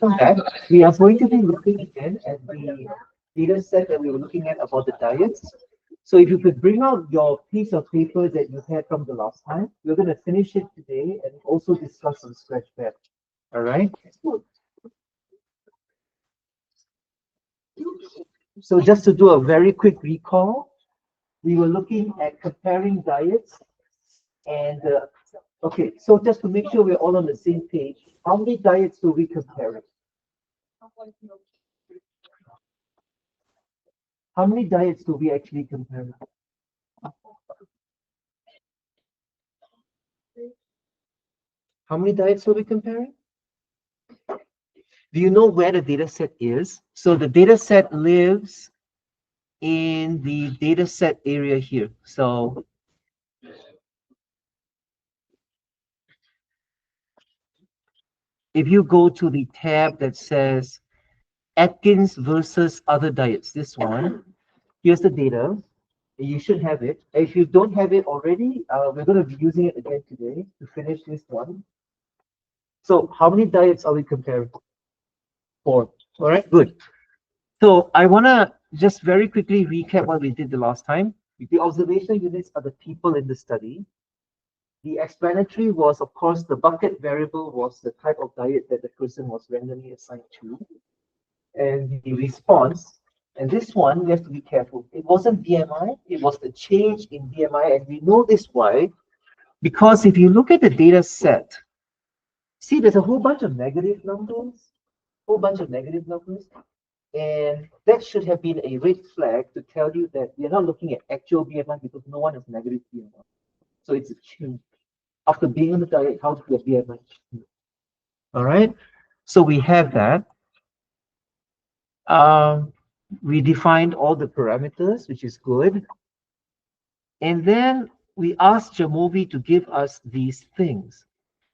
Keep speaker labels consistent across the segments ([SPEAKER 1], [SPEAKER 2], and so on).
[SPEAKER 1] Welcome back. We are going to be looking again at the data set that we were looking at about the diets. So if you could bring out your piece of paper that you had from the last time, we're going to finish it today and also discuss some scratch pair. All right. So just to do a very quick recall, we were looking at comparing diets and okay. So just to make sure we're all on the same page, how many diets do we compare? How many diets do we actually compare? How many diets are we comparing? Do you know where the data set is? So the data set lives in the data set area here. So if you go to the tab that says Atkins versus other diets, this one, here's the data. You should have it. If you don't have it already, we're going to be using it again today to finish this one. So how many diets are we comparing? Four. All right, good. So I want to just very quickly recap what we did the last time. The observational units are the people in the study. The explanatory was, of course, the bucket variable was the type of diet that the person was randomly assigned to. And the response, and this one, we have to be careful. It wasn't BMI, it was the change in BMI. And we know this why, because if you look at the data set, see, there's a whole bunch of negative numbers, and that should have been a red flag to tell you that we are not looking at actual BMI because no one has negative BMI. So it's a change. After being on the diet, how to be a BMI change. All right. So we have that. We defined all the parameters, which is good. And then we asked Jamovi to give us these things.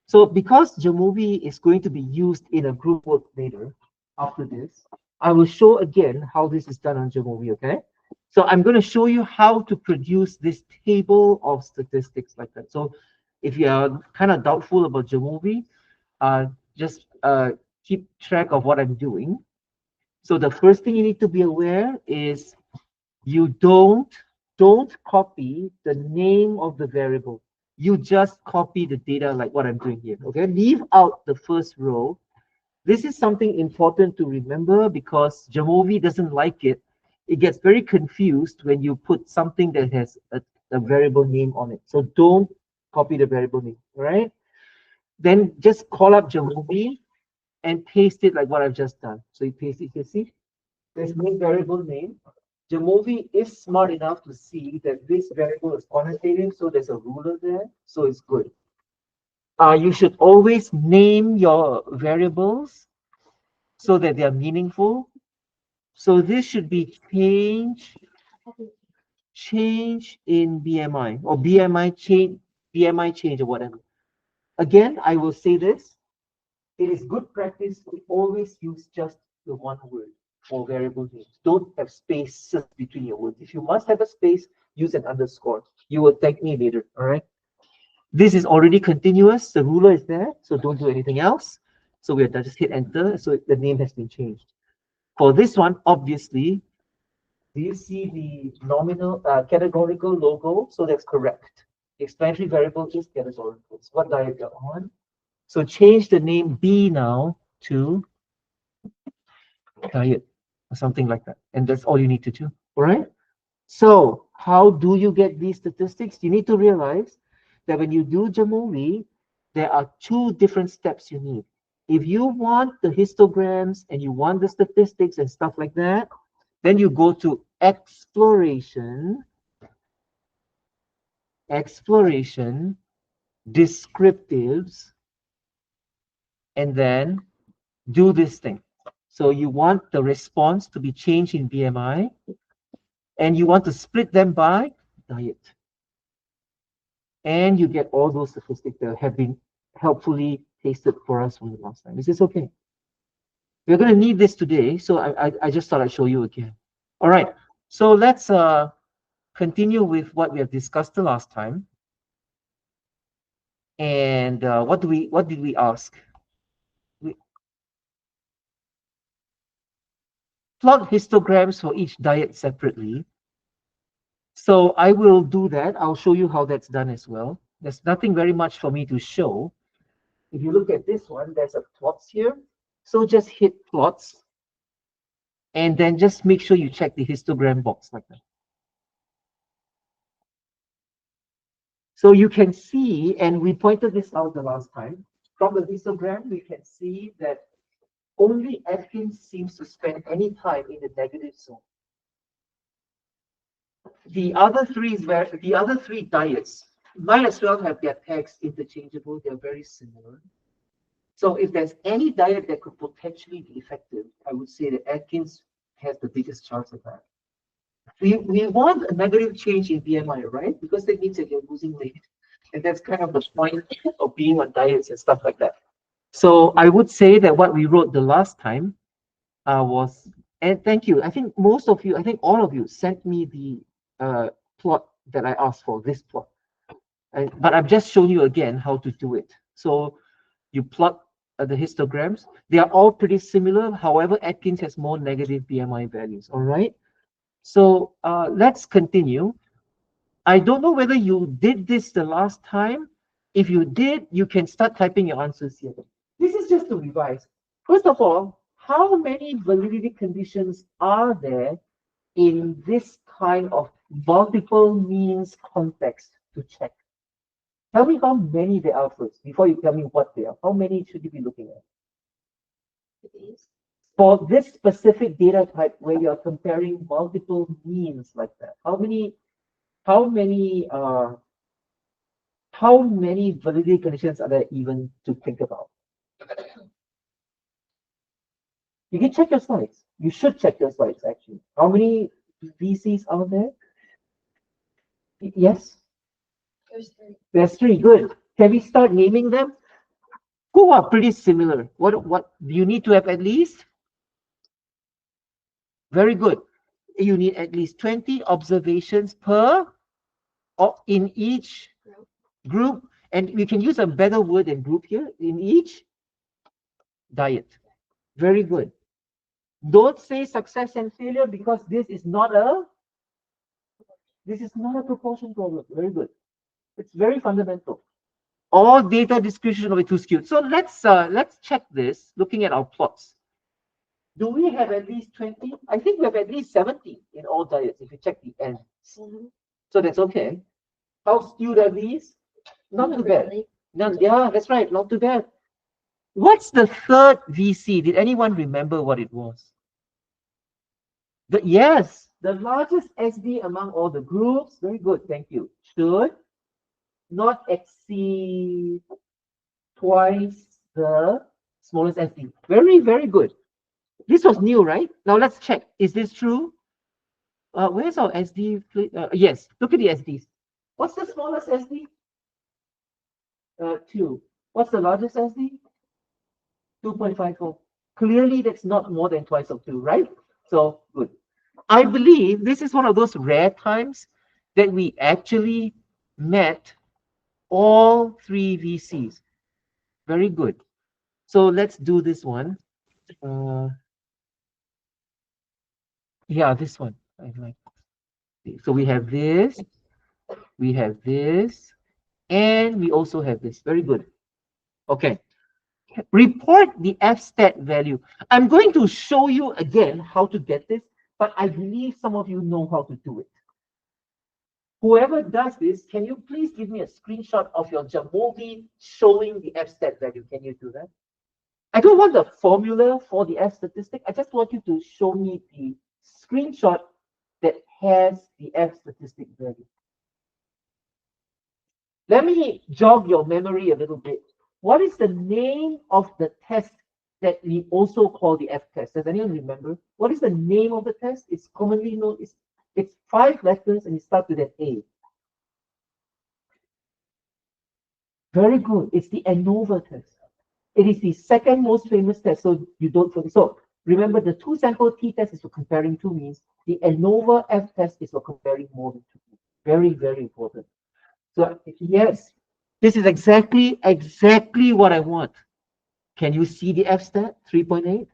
[SPEAKER 1] So because Jamovi is going to be used in a group work later, after this, I will show again how this is done on Jamovi, okay? So I'm going to show you how to produce this table of statistics like that. So if you are kind of doubtful about Jamovi, just keep track of what I'm doing. So the first thing you need to be aware is you don't copy the name of the variable. You just copy the data like what I'm doing here. Okay, leave out the first row. This is something important to remember because Jamovi doesn't like it. It gets very confused when you put something that has a variable name on it. So don't copy the variable name, all right? Then just call up Jamovi and paste it like what I've just done. So you paste it, you see? There's no variable name. Jamovi is smart enough to see that this variable is quantitative, so there's a ruler there, so it's good. You should always name your variables so that they are meaningful. So this should be change in BMI or BMI change or whatever. Again, I will say this. It is good practice to always use just the one word for variable names. Don't have spaces between your words. If you must have a space, use an underscore. You will thank me later, all right? This is already continuous. The ruler is there, so don't do anything else. So we are just hit enter, so the name has been changed. For this one, obviously, do you see the nominal categorical logo? So that's correct. The explanatory variable is categorical. So what diet you're on? So change the name B now to diet or something like that. And that's all you need to do. All right. So how do you get these statistics? You need to realize that when you do Jamovi, there are two different steps you need. If you want the histograms and you want the statistics and stuff like that, then you go to exploration, descriptives, and then do this thing. So you want the response to be changed in BMI, and you want to split them by diet. And you get all those statistics that have been helpfully pasted for us from the last time. Is this okay? We're going to need this today, so I just thought I'd show you again. All right, so let's continue with what we have discussed the last time. And what did we ask? plot histograms for each diet separately. So I will do that. I'll show you how that's done as well. There's nothing very much for me to show. If you look at this one, there's a plots here. So just hit plots and then just make sure you check the histogram box like that. So you can see, and we pointed this out the last time, from the histogram, we can see that only Atkins seems to spend any time in the negative zone. The other three diets might as well have their tags interchangeable. They're very similar. So if there's any diet that could potentially be effective, I would say that Atkins has the biggest chance of that. We want a negative change in BMI, right? Because that means that you're losing weight. And that's kind of the point of being on diets and stuff like that. So I would say that what we wrote the last time was, and thank you. I think most of you, I think all of you sent me the plot that I asked for, this plot. But I've just shown you again how to do it. So you plot the histograms. They are all pretty similar. However, Atkins has more negative BMI values. All right. So let's continue. I don't know whether you did this the last time. If you did, you can start typing your answers here. This is just to revise. First of all, how many validity conditions are there in this kind of multiple means context to check? Tell me how many there are first, before you tell me what they are. How many should you be looking at? For this specific data type where you're comparing multiple means like that, how many validity conditions are there even to think about? You can check your slides. You should check your slides actually. How many VCs are there? Yes? There's three. Good. Can we start naming them? Who are pretty similar? What do you need to have at least? Very good. You need at least 20 observations per or in each group. And we can use a better word than group here, in each diet. Very good. Don't say success and failure because this is not a proportion problem. Very good. It's very fundamental. All data discretion will be too skewed. So let's check this looking at our plots. Do we have at least 20? I think we have at least 70 in all diets if you check the ends. So that's okay. How skewed are these? Not too bad. Yeah, that's right. Not too bad. What's the third VC? Did anyone remember what it was? Yes, the largest SD among all the groups. Very good. Thank you. Should not exceed twice the smallest SD. Very, very good. This was new, right? Now let's check. Is this true? Where's our SD? Yes, look at the SDs. What's the smallest SD? 2. What's the largest SD? 2.54. Clearly, that's not more than twice of 2, right? So, good. I believe this is one of those rare times that we actually met all three VCs. Very good. So let's do this one. Yeah, this one. I like. So we have this, and we also have this. Very good. Okay. Report the F-stat value. I'm going to show you again how to get this, but I believe some of you know how to do it. Whoever does this, can you please give me a screenshot of your Jamovi showing the F-stat value? Can you do that? I don't want the formula for the F statistic. I just want you to show me the screenshot that has the F statistic value. Let me jog your memory a little bit. What is the name of the test that we also call the F test? Does anyone remember? What is the name of the test? It's commonly known, it's 5 letters and it starts with an A. Very good. It's the ANOVA test. It is the second most famous test, so you don't forget. So remember, the 2 sample t-test is for comparing 2 means. The ANOVA F test is for comparing more than 2 means. Very, very important. So yes, this is exactly what I want. Can you see the F stat 3.8?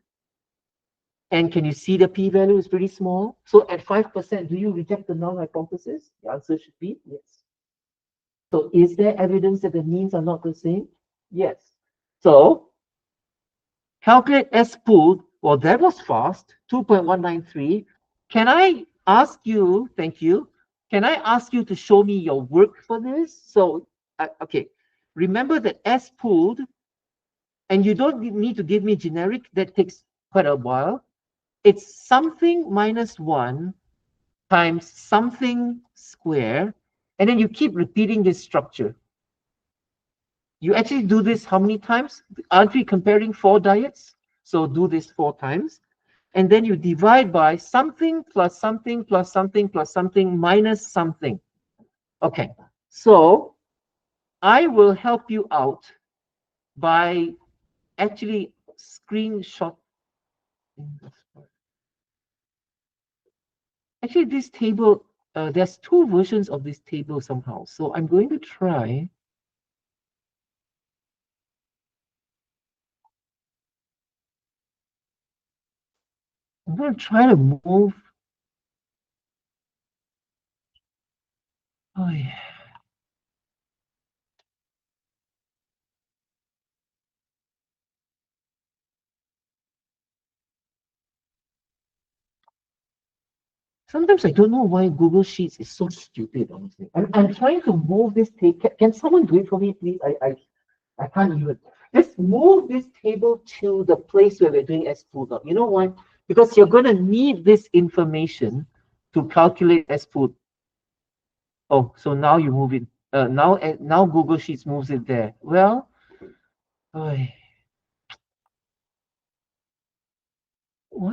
[SPEAKER 1] And can you see the p-value is pretty small? So at 5%, do you reject the null hypothesis? The answer should be yes. So is there evidence that the means are not the same? Yes. So calculate S pooled. Well, that was fast, 2.193. Can I ask you, thank you, can I ask you to show me your work for this? So, okay, remember that S pooled, and you don't need to give me generic, that takes quite a while. It's something minus 1 times something square, and then you keep repeating this structure. You actually do this how many times? Aren't we comparing 4 diets? So do this 4 times. And then you divide by something plus something plus something plus something minus something. Okay, so I will help you out by actually screenshot. Actually, this table, there's 2 versions of this table somehow. So I'm going to try. I'm going to try to move. Oh, yeah. Sometimes I don't know why Google Sheets is so stupid, honestly. I'm trying to move this table. Can someone do it for me, please? I can't even. Let's move this table to the place where we're doing S pool now. You know why? Because you're going to need this information to calculate S pool. Oh, so now you move it. Now Google Sheets moves it there. Well, why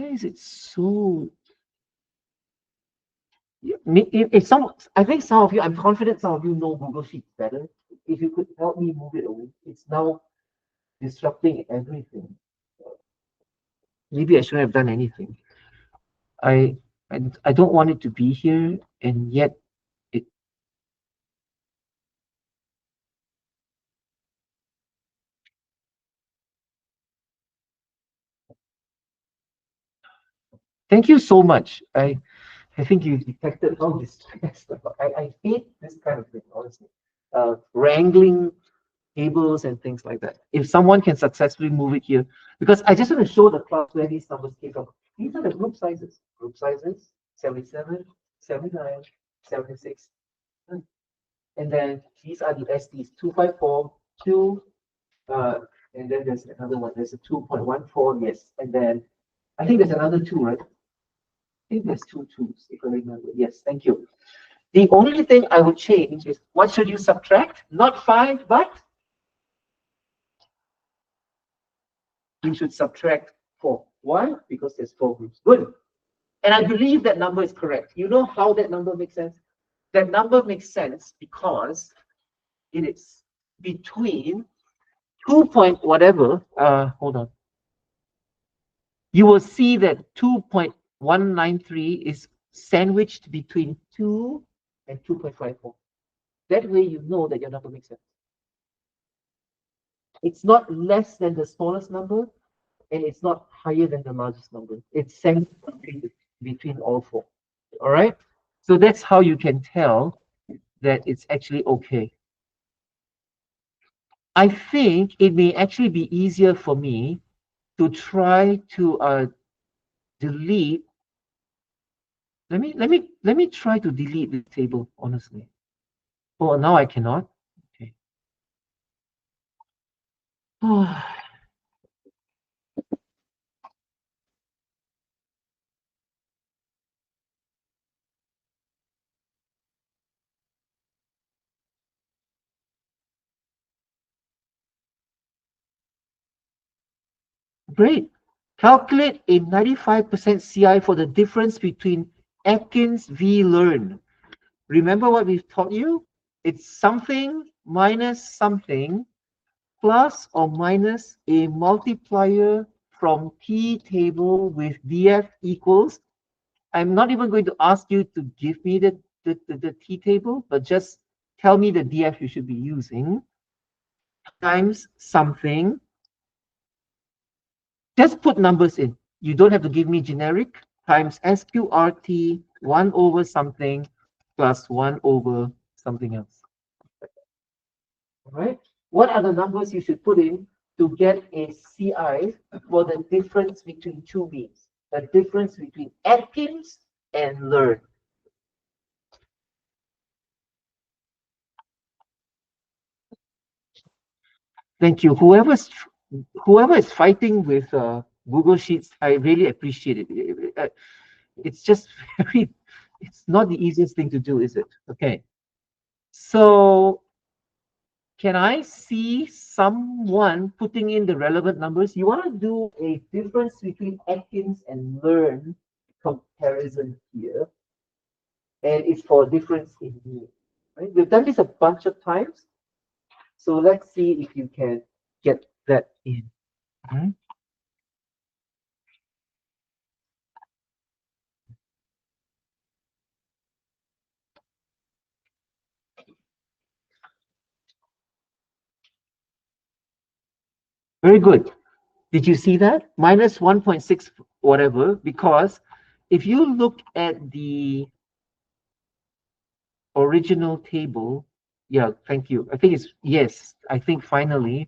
[SPEAKER 1] is it so? If some, I think some of you, I'm confident some of you know Google Sheets better. If you could help me move it away, it's now disrupting everything. Maybe I shouldn't have done anything. I I don't want it to be here, and yet it. Thank you so much. I think you detected how distressed I hate this kind of thing, honestly. Wrangling tables and things like that. If someone can successfully move it here, because I just want to show the class where these numbers came from. These are the group sizes. Group sizes 77, 79, 76. And then these are the SDs 254, 2, and then there's another one. There's a 2.14, yes. And then I think there's another 2, right? I think there's 2 2s, if I remember. Yes, thank you. The only thing I would change is what should you subtract? Not 5, but you should subtract 4. Why? Because there's 4 groups. Good. And I believe that number is correct. You know how that number makes sense? That number makes sense because it is between 2 point whatever. Hold on. You will see that 2.193 is sandwiched between 2 and 2.54. That way you know that your number makes sense. It's not less than the smallest number, and it's not higher than the largest number. It's sandwiched between all 4. All right? So that's how you can tell that it's actually okay. I think it may actually be easier for me to try to delete. Let me try to delete the table, honestly. Oh, now I cannot. Okay. Great. Calculate a 95% CI for the difference between Atkins v. Learn. Remember what we've taught you? It's something minus something plus or minus a multiplier from T table with DF equals. I'm not even going to ask you to give me the T table, but just tell me the DF you should be using times something. Just put numbers in. You don't have to give me generic, times SQRT 1 over something plus 1 over something else. All right? What are the numbers you should put in to get a CI for the difference between two means? The difference between Atkins and learn. Thank you. Whoever is fighting with Google Sheets, I really appreciate it. It's just very, it's not the easiest thing to do, is it? Okay. So can I see someone putting in the relevant numbers? You want to do a difference between Atkins and learn comparison here. And it's for difference in mean. Right? We've done this a bunch of times. So let's see if you can get that in. Right? Very good. Did you see that? Minus 1.6 whatever, because if you look at the original table, yeah, thank you. I think it's, yes, I think finally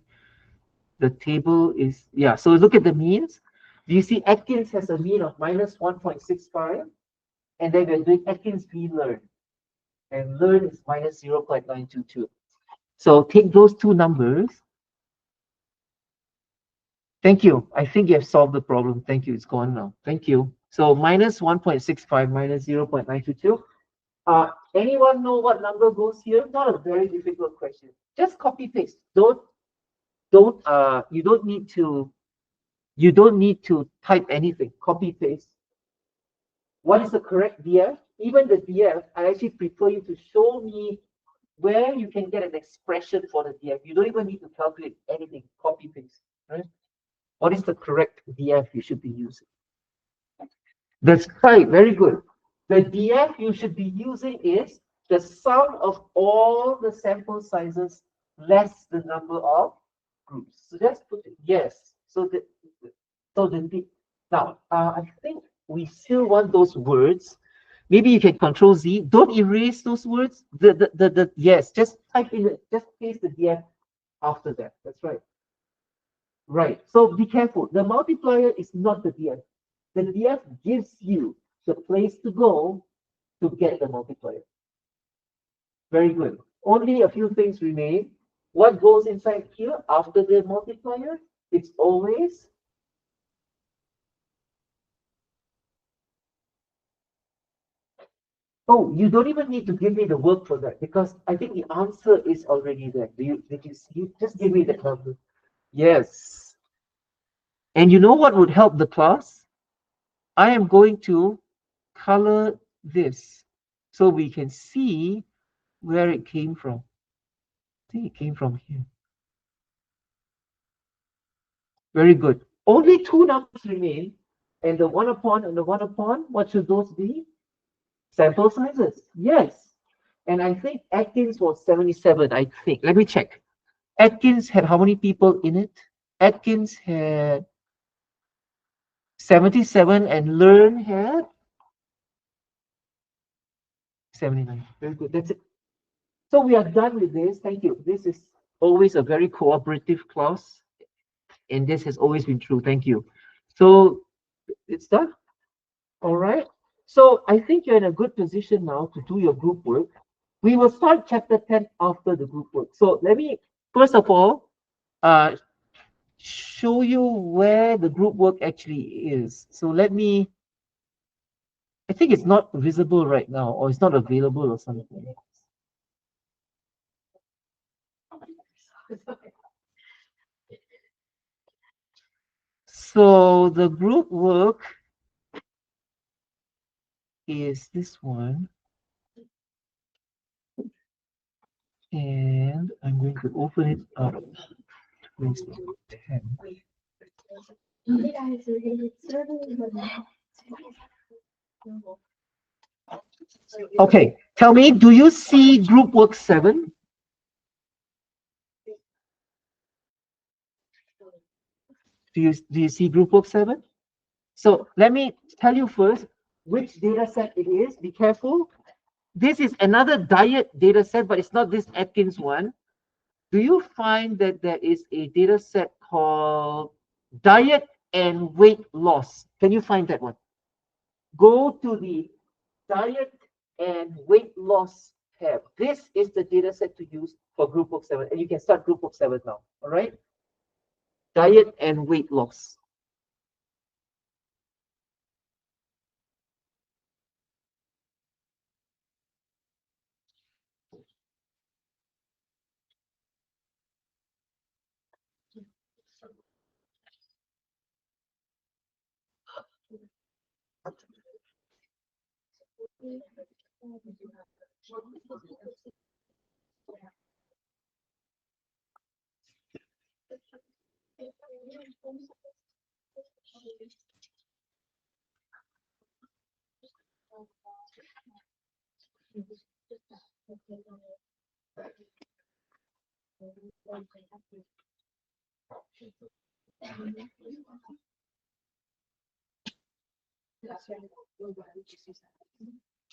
[SPEAKER 1] the table is, yeah. So look at the means. Do you see Atkins has a mean of minus 1.65? And then we're doing Atkins v learn. And learn is minus 0.922. So take those two numbers. Thank you. I think you have solved the problem. Thank you. It's gone now. Thank you. So minus 1.65 minus 0.922. Anyone know what number goes here? Not a very difficult question. Just copy paste. You don't need to type anything. Copy paste. What is the correct DF? Even the DF, I actually prefer you to show me where you can get an expression for the DF. You don't even need to calculate anything. Copy paste. Right? What is the correct DF you should be using? That's right. Very good. The DF you should be using is the sum of all the sample sizes less the number of groups. So just put it, yes. Now I think we still want those words. Maybe you can control Z. Don't erase those words. Yes, just type in it, just paste the DF after that. That's right. Right. So be careful. The multiplier is not the DF. The DF gives you the place to go to get the multiplier. Very good. Only a few things remain. What goes inside here after the multiplier? It's always oh, you don't even need to give me the work for that because I think the answer is already there. Did you see? Just give me the number. Yes. And you know what would help the class? I am going to color this so we can see where it came from. I think it came from here. Very good. Only two numbers remain, and the 1 upon and the 1 upon, what should those be? Sample sizes. Yes. And I think Atkins was 77, I think. Let me check. Atkins had how many people in it? Atkins had 77 and Learn had 79. Very good. That's it. So we are done with this. Thank you. This is always a very cooperative class. And this has always been true. Thank you. So it's done. All right. So I think you're in a good position now to do your group work. We will start chapter 10 after the group work. So let me, first of all, show you where the group work actually is. So let me, I think it's not visible right now, or it's not available or something. So the group work is this one. And I'm going to open it up. 10. Okay, tell me, do you see group work 7? Do you see group work 7? So let me tell you first which data set it is. Be careful. This is another diet data set, but it's not this Atkins one. Do you find that there is a data set called diet and weight loss? Can you find that one? Go to the diet and weight loss tab. This is the data set to use for group of 7, and you can start group of 7 now. All right, diet and weight loss.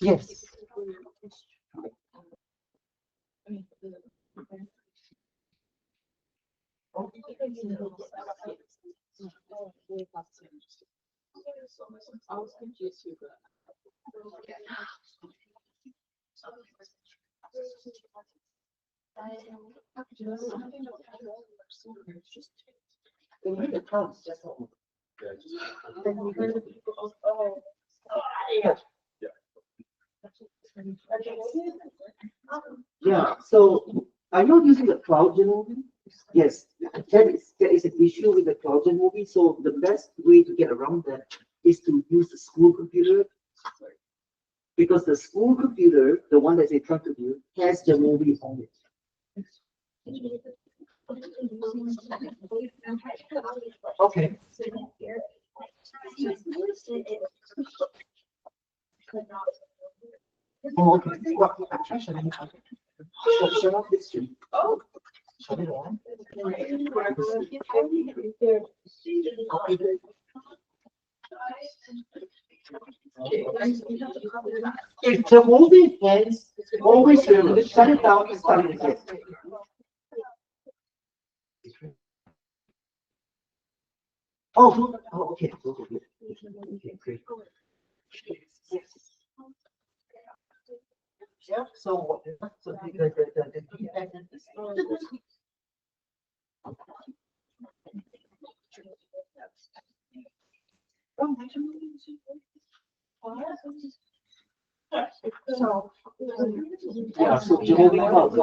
[SPEAKER 1] Yes. Yeah. So are you using the CloudGen movie? Yes. That is an issue with the CloudGen movie. So the best way to get around that is to use the school computer, because the school computer, the one that's in front of you, has the movie on it. Okay. Oh, okay. Well, actually, shut off this stream. Oh, shut it on. If the movie ends, always remember, shut it down and start it again. Okay. Okay, great. Yeah, so the dependent is yeah, so Jehovah Cloud.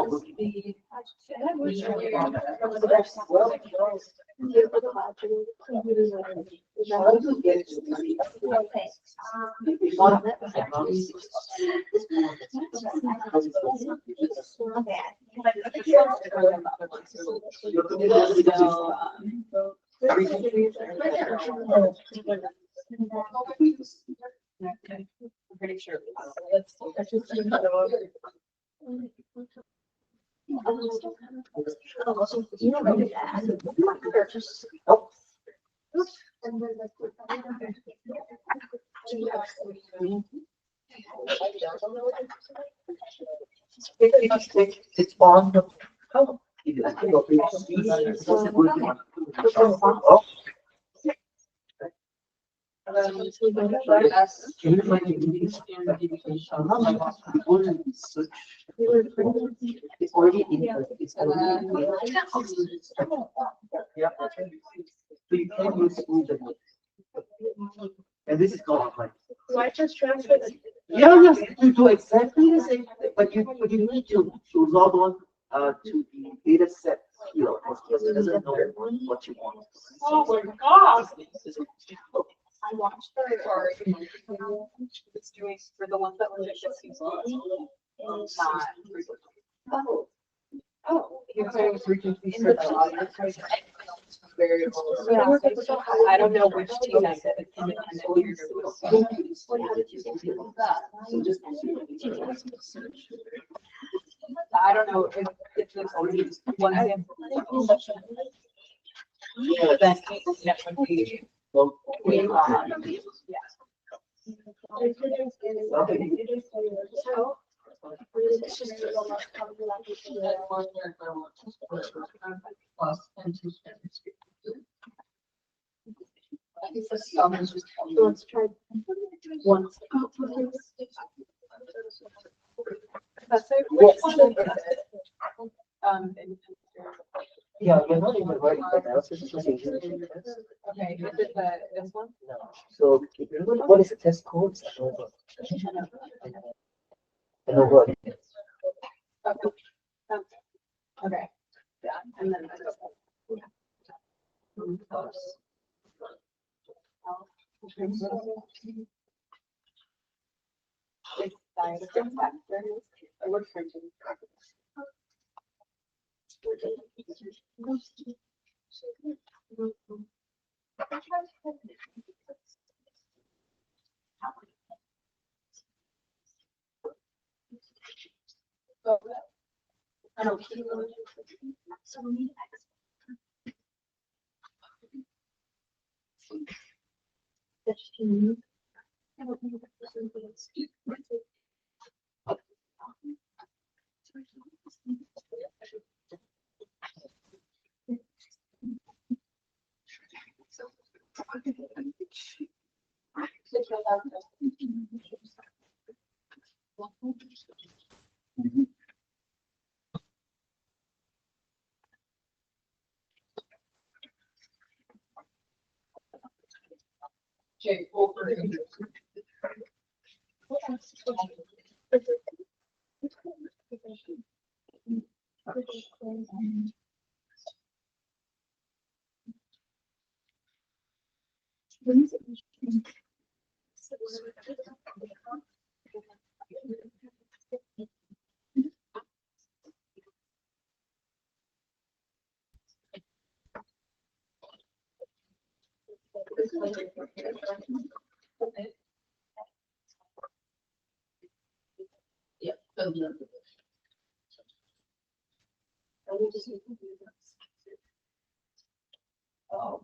[SPEAKER 2] I'm pretty sure.
[SPEAKER 1] It's on the. Oh. Can you find the meetings? It's already in. It's already in. Yeah. So you can use Google. And this is called offline.
[SPEAKER 2] So I just transferred it.
[SPEAKER 1] Yeah, yes, you do exactly the same thing, but you need to log on to the data set here, because it doesn't know what you want.
[SPEAKER 2] Oh my God. I watched her or it's doing for the ones that were just not. Oh, you're saying it's reaching variables. Yeah. I don't know which team I said. Independent I don't know if there's only one. Then that would be Let's try one. That's it.
[SPEAKER 1] Yeah, you're not even right analysis. It's just a unit test.
[SPEAKER 2] Okay, is it this one?
[SPEAKER 1] No. So if you look, what is the test code? It's ANOVA. ANOVA.
[SPEAKER 2] Okay. Yeah, and then it's factors. I work for I don't. Okay, over. Yeah. Oh.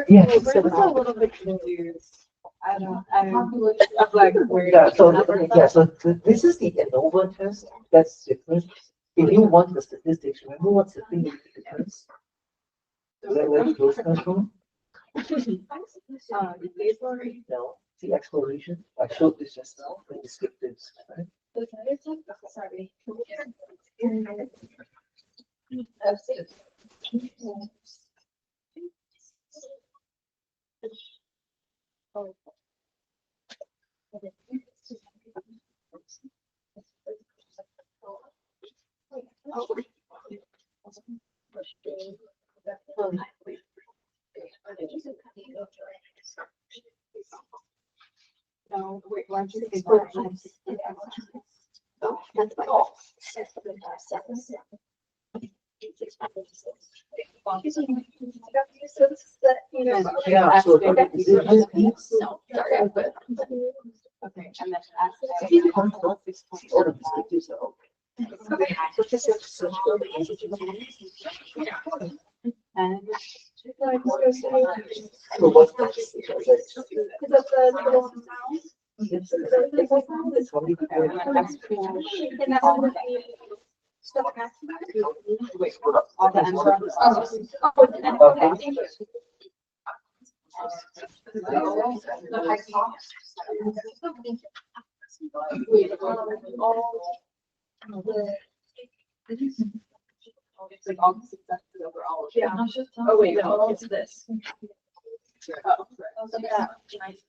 [SPEAKER 1] Yeah,
[SPEAKER 2] It's a little bit confused. I'm like, where?
[SPEAKER 1] So this is the ANOVA test. That's different. If you want the statistics, remember what's the thing with the test? Where those come from? No, the exploration. I showed this just now for descriptives, right?
[SPEAKER 2] Sorry. No, wait, why don't you say
[SPEAKER 1] Yeah, so this means
[SPEAKER 2] okay, and then
[SPEAKER 1] all the descriptives are okay.
[SPEAKER 2] and
[SPEAKER 1] So what's the
[SPEAKER 2] wait, all the ends are on Wait, all the. It's like all the successes overall. Yeah. Oh, wait, no, it's this. Oh, yeah. Nice.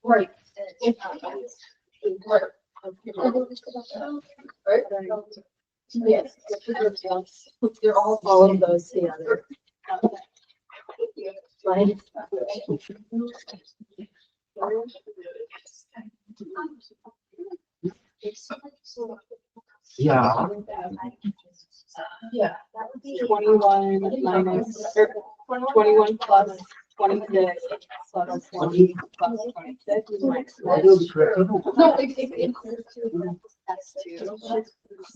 [SPEAKER 2] Right. Yes. They're all of those together. Right.
[SPEAKER 1] Yeah.
[SPEAKER 2] Yeah. 21 minus, or 21 plus 26 plus 20 plus 26 is minus.
[SPEAKER 1] I will be correct.
[SPEAKER 2] No, that's two.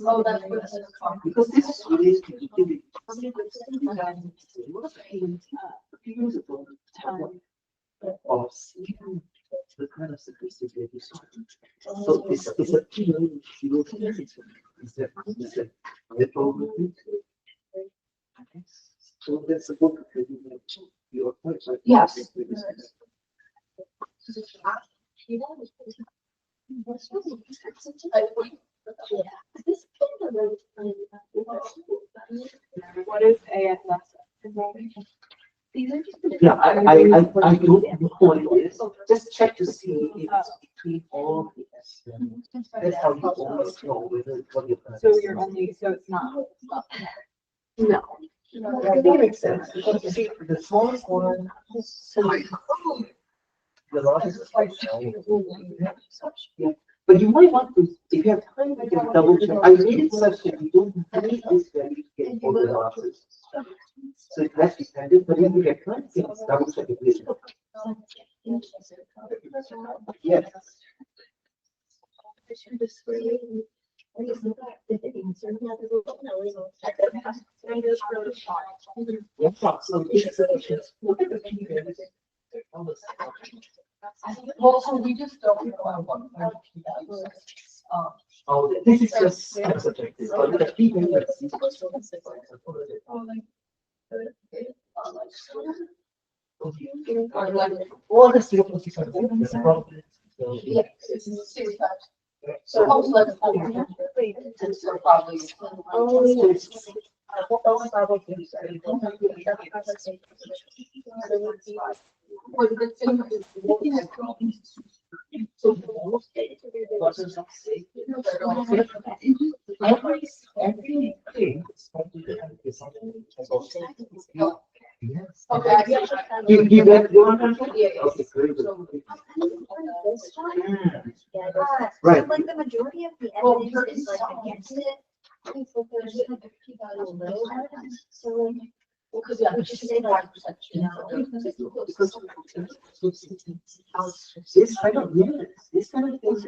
[SPEAKER 2] Oh, that's what.
[SPEAKER 1] Because this is related to utility. Of the kind of statistics that you saw. So it's a key is that the probability. So that's a book that your points are.
[SPEAKER 2] Yes. What is ASS?
[SPEAKER 1] Yeah, I don't know what it is. Just check to see if it's between all the S. That's how you always know whether what you're.
[SPEAKER 2] So you're only, so it's not.
[SPEAKER 1] No. That makes sense. Because you see, the smallest one. The largest is like. Yeah. But you might want to, if you have time, you can double check. I made it such that you don't need this value to get all the answers. So it's less dependent, but if you get time, you can double check it later. Yes. So look at the key values.
[SPEAKER 2] Well, so we just don't know what kind of key values.
[SPEAKER 1] Oh, this is just subjective. But the key values. All the 0.6.
[SPEAKER 2] Yeah. So almost like a probably. Okay.
[SPEAKER 1] You get one?
[SPEAKER 2] Yeah.
[SPEAKER 1] Okay, very good.
[SPEAKER 3] Right. Like the majority of the evidence is like against it. So
[SPEAKER 2] Because yeah,
[SPEAKER 3] would you say like,
[SPEAKER 1] This kind of yes, this kind of things.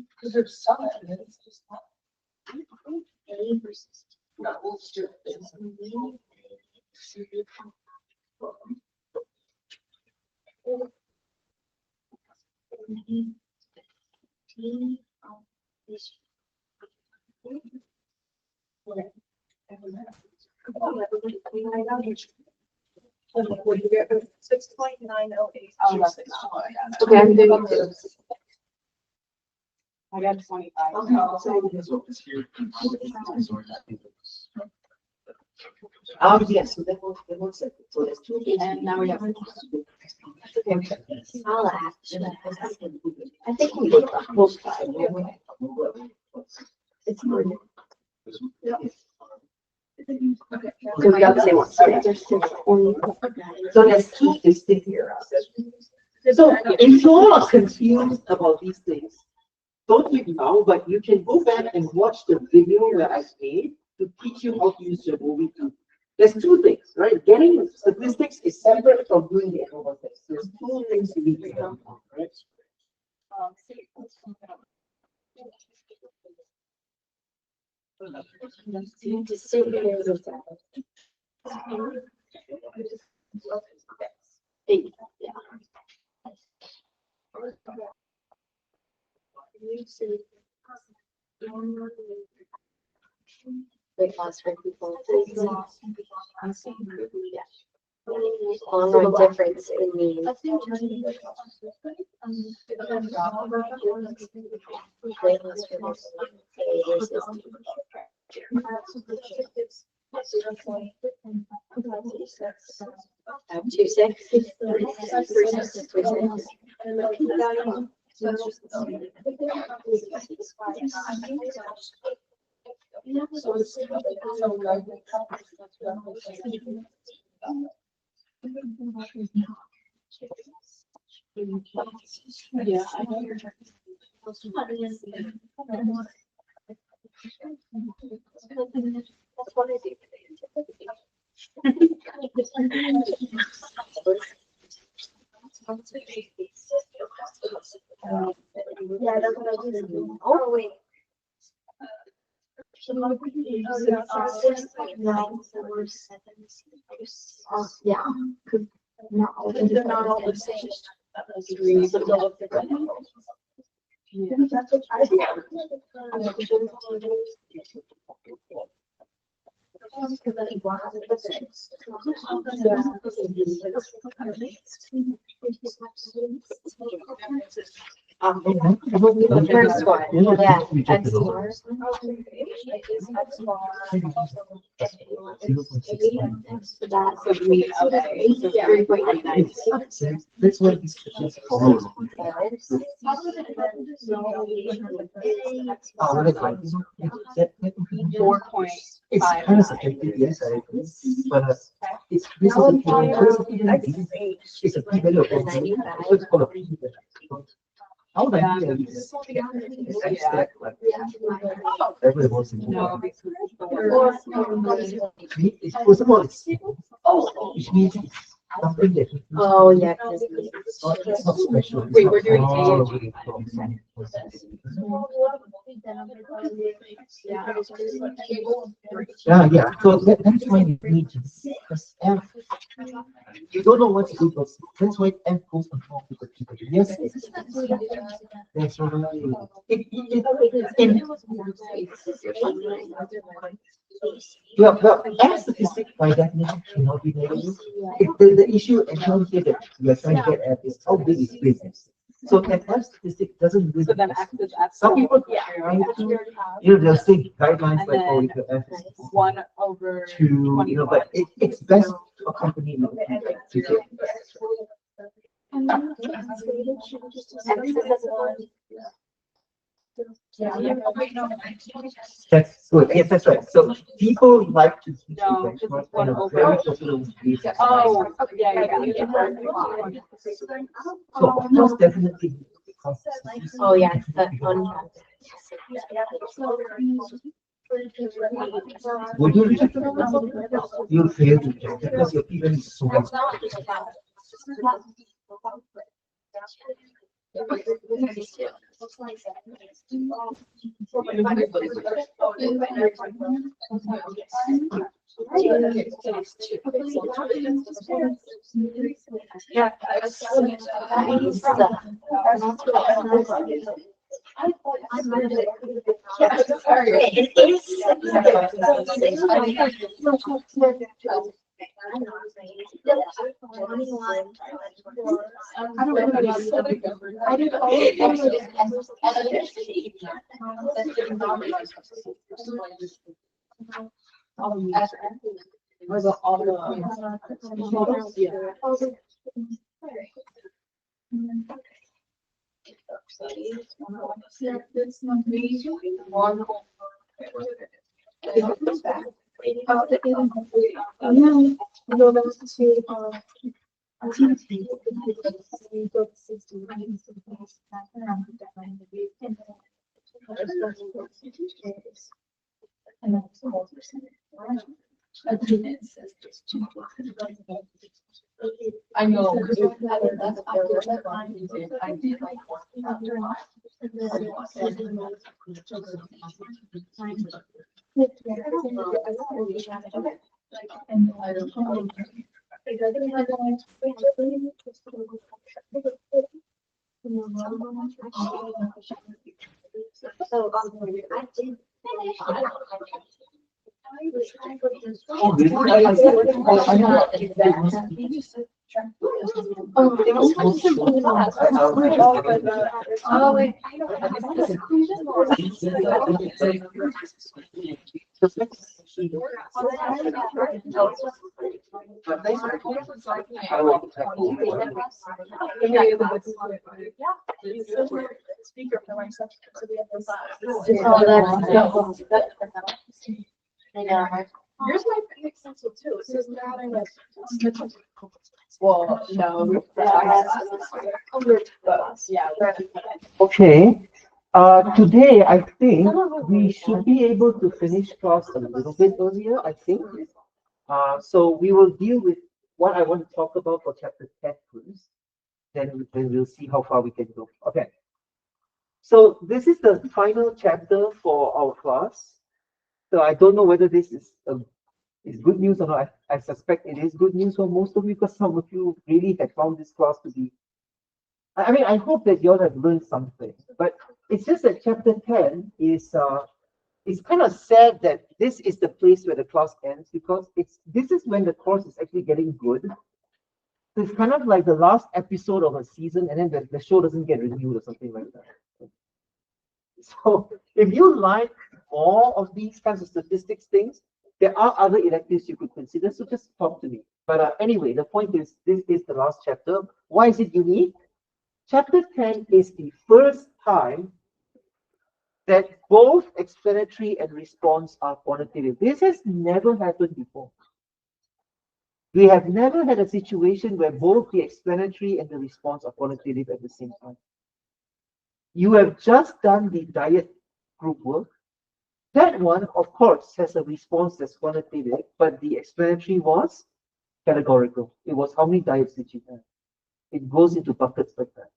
[SPEAKER 2] because there's some evidence, just not. No, we'll just do it. What do you get? 6.908. Okay, I'm digging through. I got 25.
[SPEAKER 1] Yes, so that was it. So there's two things.
[SPEAKER 2] And now we have.
[SPEAKER 3] I'll ask. I think we did the whole side. It's hard. So we got the same one. So there's 6.20.
[SPEAKER 1] So there's two distinct here. So if you are confused about these things, don't leave now, but you can go back and watch the video where I made to teach you how to use your movie too. There's two things, right? Getting statistics is separate from doing the ANOVA test. There's two things you need to know, right?
[SPEAKER 3] Eight, yeah.
[SPEAKER 4] Weight loss for people. Hormone difference in mean. Weight loss for two six.
[SPEAKER 2] Yeah, I know you're
[SPEAKER 3] Yeah, that's what I do. Oh, wait. Yeah. Not all
[SPEAKER 2] they're not all the same. Three, but they'll look different.
[SPEAKER 4] The first one, yeah, X bars.
[SPEAKER 2] So we, okay, so 3.99.
[SPEAKER 1] This one is
[SPEAKER 2] Four point
[SPEAKER 1] it's
[SPEAKER 2] five.
[SPEAKER 1] kind of subjective, yes, I agree. But it's this is it's a p-value of 95. So it's called a p-value. How would I do this? It's abstract, like everybody wants to
[SPEAKER 2] No,
[SPEAKER 1] know.
[SPEAKER 2] because the word.
[SPEAKER 1] It's first of all, which means it's something that
[SPEAKER 4] Oh, yeah.
[SPEAKER 1] it's not special. It's
[SPEAKER 2] Wait,
[SPEAKER 1] not
[SPEAKER 2] we're doing
[SPEAKER 1] all
[SPEAKER 2] A.
[SPEAKER 1] the way from yeah. So that's why you need to because F. You don't know what to do, but that's why F goes control to the people. Yes, that's right. Well, F statistic by definition cannot be negative. The issue and shown here that we are trying to get at is how big is business. So an F statistic doesn't really.
[SPEAKER 2] So then X is F.
[SPEAKER 1] Some people trying to, they'll say guidelines
[SPEAKER 2] And
[SPEAKER 1] like, oh,
[SPEAKER 2] then
[SPEAKER 1] if the F is
[SPEAKER 2] 1/21.
[SPEAKER 1] but it's best for company to get. That's good. Yes, that's right. So people like to keep the
[SPEAKER 2] No,
[SPEAKER 1] benchmark
[SPEAKER 2] one
[SPEAKER 1] and a
[SPEAKER 2] over.
[SPEAKER 1] very popular with these.
[SPEAKER 2] Oh, yeah.
[SPEAKER 1] So of course, definitely.
[SPEAKER 4] Oh, yeah, that one.
[SPEAKER 1] Would you reject it? You'll fail to reject it because your even is so much.
[SPEAKER 2] Yeah. I know.
[SPEAKER 3] So, I did finish.
[SPEAKER 1] Oh, really? I know.
[SPEAKER 3] Oh, wait.
[SPEAKER 2] Speaker for myself, so we have this.
[SPEAKER 4] I know.
[SPEAKER 2] Yours might make sense too. It says now I'm like. Well, no. Yeah.
[SPEAKER 1] Okay. Today, I think we should be able to finish class a little bit earlier, I think. So we will deal with what I want to talk about for chapter 10 first. Then we'll see how far we can go. Okay. So this is the final chapter for our class. So I don't know whether this is good news or not. I suspect it is good news for most of you because some of you really have found this class to be. I mean, I hope that you all have learned something. But it's just that chapter 10 is it's kind of sad that this is the place where the class ends because this is when the course is actually getting good. So it's kind of like the last episode of a season, and then the show doesn't get renewed or something like that. So if you like all of these kinds of statistics things, there are other electives you could consider. So just talk to me. But anyway, the point is this is the last chapter. Why is it unique? Chapter 10 is the first time that both explanatory and response are quantitative. This has never happened before. We have never had a situation where both the explanatory and the response are quantitative at the same time. You have just done the diet group work. That one, of course, has a response that's quantitative, but the explanatory was categorical. It was how many diets did you have? It goes into buckets like that.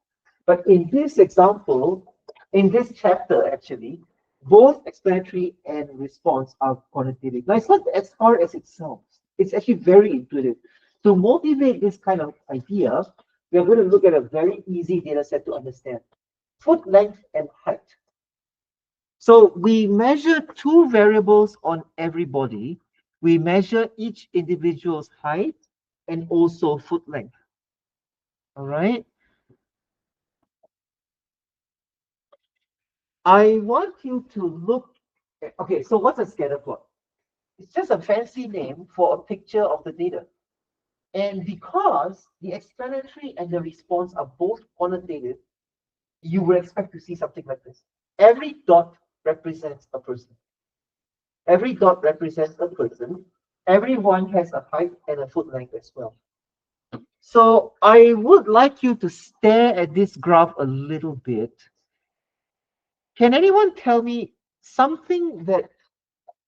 [SPEAKER 1] But in this example, in this chapter, actually, both explanatory and response are quantitative. Now, it's not as hard as it sounds. It's actually very intuitive. To motivate this kind of idea, we are going to look at a very easy data set to understand. Foot length and height. So we measure two variables on everybody. We measure each individual's height and also foot length. All right. I want you to look. Okay, so what's a scatter plot? It's just a fancy name for a picture of the data. And because the explanatory and the response are both quantitative, you would expect to see something like this. Every dot represents a person. Every dot represents a person. Everyone has a height and a foot length as well. So I would like you to stare at this graph a little bit. Can anyone tell me something that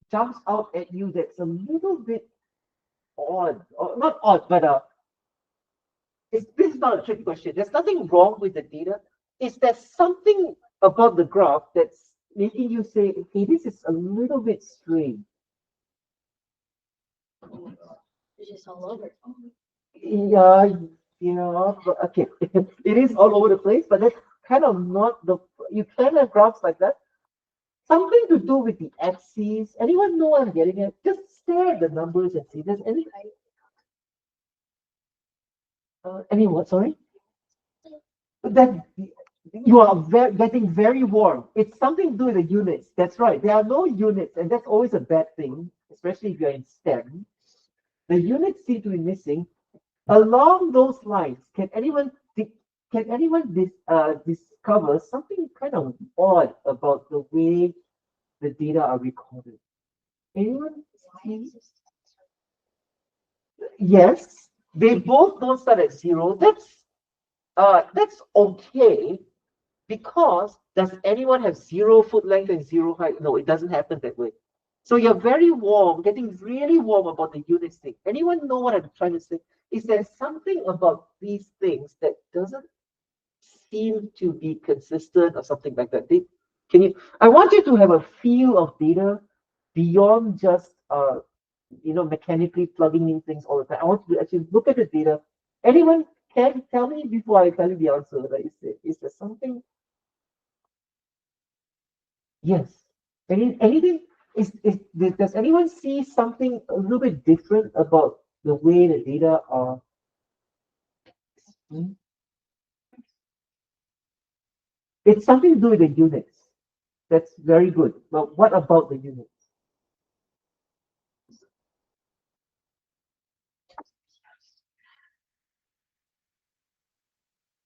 [SPEAKER 1] jumps out at you that's a little bit odd, or not odd, but this is not a trick question. There's nothing wrong with the data. Is there something about the graph that's making you say, okay, this is a little bit strange?
[SPEAKER 4] It's just all over.
[SPEAKER 1] Yeah, but okay. It is all over the place, but that's kind of not the, you can have graphs like that. Something to do with the axes. Anyone know what I'm getting at? Just stare at the numbers and see. There's any what? Sorry. That you are getting very warm. It's something to do with the units. That's right. There are no units, and that's always a bad thing, especially if you're in STEM. The units seem to be missing. Along those lines, can anyone discover something kind of odd about the way the data are recorded? Anyone see? Yes, they both don't start at zero. That's okay because does anyone have zero foot length and zero height? No, it doesn't happen that way. So you're very warm, getting really warm about the units thing. Anyone know what I'm trying to say? Is there something about these things that doesn't seem to be consistent or something like that? Can you? I want you to have a feel of data beyond just mechanically plugging in things all the time. I want you to actually look at the data. Anyone can tell me before I tell you the answer. Right? Is there something? Yes. Anything? Does anyone see something a little bit different about the way the data are? Hmm? It's something to do with the units. That's very good. But what about the units?